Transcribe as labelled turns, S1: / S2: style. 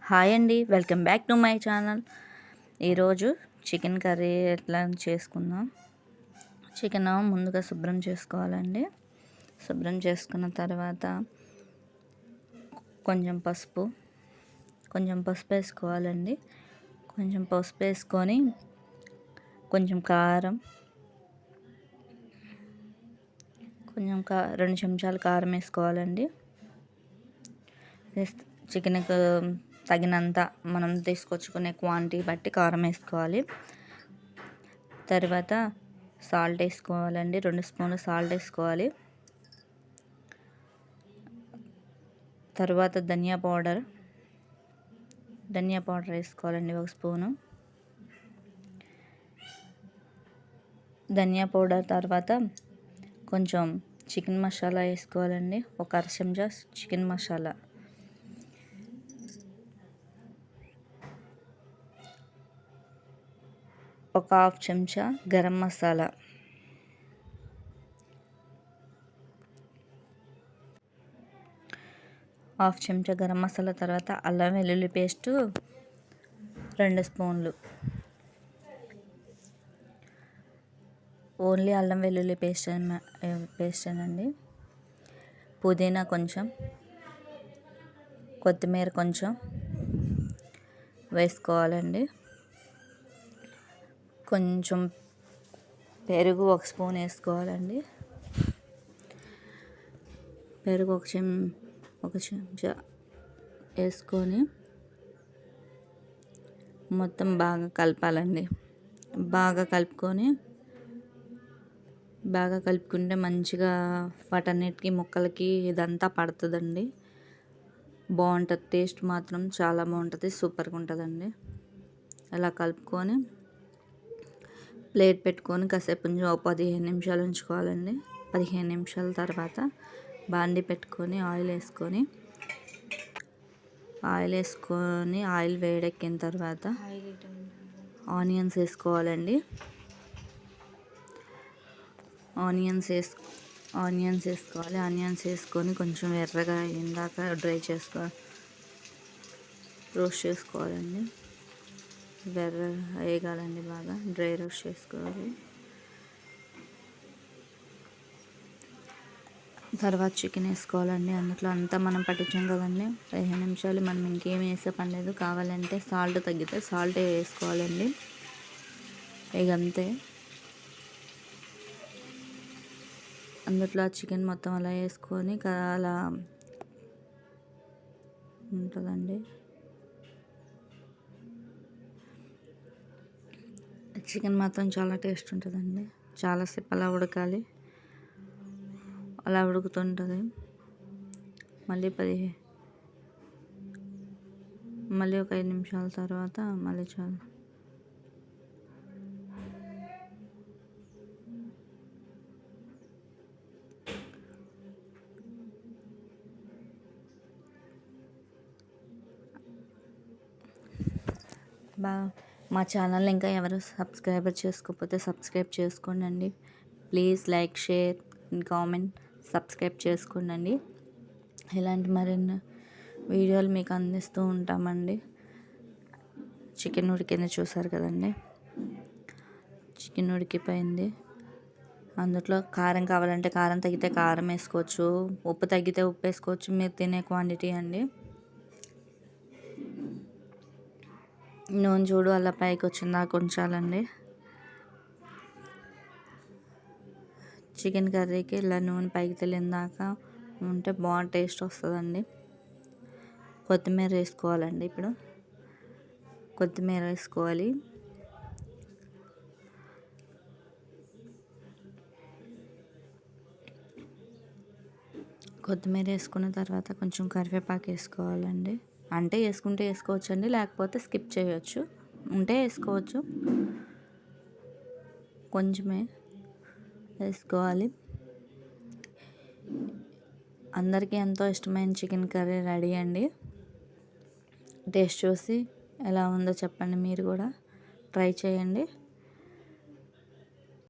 S1: Hi అండి, welcome back to my channel. ఈరోజు chicken curry ఎట్లా చేసుకుందాం. చికెన్ ముందుగా శుభ్రం చేసుకోవాలండి. శుభ్రం చేసుకున్న తర్వాత కొంచెం పసుపు వేసుకోవాలండి. కొంచెం పసుపు వేసుకొని కొంచెం కారం, 2 చెంచాలు కారం వేసుకోవాలండి. చికెన్కి తగినంత మనం తీసుకొచ్చుకునే క్వాంటిటీ బట్టి కారం వేసుకోవాలి. తర్వాత సాల్ట్ వేసుకోవాలండి. 2 స్పూన్లు సాల్ట్ వేసుకోవాలి. తర్వాత ధనియా పౌడర్ వేసుకోవాలండి, 1 స్పూను ధనియా పౌడర్. తర్వాత కొంచెం చికెన్ మసాలా వేసుకోవాలండి, 1 అర చెంచా చికెన్ మసాలా. ఒక 1/2 చెంచా గరం మసాలా. తర్వాత అల్లం వెల్లుల్లి పేస్టు 2 స్పూన్లు. ఓన్లీ అల్లం వెల్లుల్లి పేస్టేనండి. పుదీనా కొంచెం, కొత్తిమీర కొంచెం వేసుకోవాలండి. కొంచెం పెరుగు 1 స్పూన్ వేసుకోవాలండి. పెరుగు 1 చెంచా వేసుకొని మొత్తం బాగా కలపాలండి. బాగా కలుపుకుంటే మంచిగా వాటన్నిటికీ ముక్కలకి ఇదంతా పడుతుందండి. బాగుంటుంది, టేస్ట్ మాత్రం చాలా బాగుంటుంది, సూపర్గా ఉంటుందండి. అలా కలుపుకొని ప్లేట్ పెట్టుకొని కాసేపు 15 నిమిషాలు ఉంచుకోవాలండి. 15 నిమిషాల తర్వాత బాండి పెట్టుకొని ఆయిల్ వేసుకొని ఆయిల్ వేడెక్కిన తర్వాత ఆనియన్స్ వేసుకోవాలండి. ఆనియన్స్ వేసుకొని కొంచెం ఎర్రగా అయ్యేదాకా రోస్ట్ చేసుకోవాలండి. వేగాలండి, బాగా డ్రై రోస్ట్ చేసుకోవాలి. తర్వాత చికెన్ వేసుకోవాలండి. అందులో అంతా మనం పట్టించాం కదండి, 15 నిమిషాలు. మనం ఇంకేం వేసే పని లేదు. కావాలంటే సాల్ట్ తగ్గితే సాల్ట్ వేసుకోవాలండి. ఇక అంతే. అందులో చికెన్ మొత్తం అలా వేసుకొని అలా ఉంటుందండి. చికెన్ మాత్రం చాలా టేస్ట్ ఉంటుందండి. చాలాసేపు అలా ఉడకాలి. అలా ఉడుకుతుంటుంది. మళ్ళీ ఒక 5 నిమిషాల తర్వాత మళ్ళీ మా ఛానల్ ఇంకా ఎవరు సబ్స్క్రైబ్ చేసుకోండి. Please like, share and comment, subscribe చేసుకోండి. ఇలాంటి మరిన్ని వీడియోలు మీకు అందిస్తూ ఉంటామండి. చికెన్ ఉడికింది, చూసారు కదండి. చికెన్ ఉడికిపోయింది. అందులో కారం కావాలంటే కారం తగ్గితే కారం వేసుకోవచ్చు, ఉప్పు తగ్గితే ఉప్పు వేసుకోవచ్చు. మీరు తినే క్వాంటిటీ అండి. నూనె చూడు అలా పైకి వచ్చిందాక ఉంచాలండి. చికెన్ కర్రీకి ఇలా నూనె పైకి తెలిందాక ఉంటే బాగా టేస్ట్ వస్తుందండి. కొత్తిమీర వేసుకోవాలండి. ఇప్పుడు కొత్తిమీర వేసుకోవాలి. కొత్తిమీర వేసుకున్న తర్వాత కొంచెం కరివేపాకు వేసుకోవాలండి. అంటే వేసుకుంటే వేసుకోవచ్చు అండి, లేకపోతే స్కిప్ చేయవచ్చు. ఉంటే వేసుకోవచ్చు, కొంచెమే వేసుకోవాలి. అందరికీ ఎంతో ఇష్టమైన చికెన్ కర్రీ రెడీ అండి. టేస్ట్ చూసి ఎలా ఉందో చెప్పండి. మీరు కూడా ట్రై చేయండి.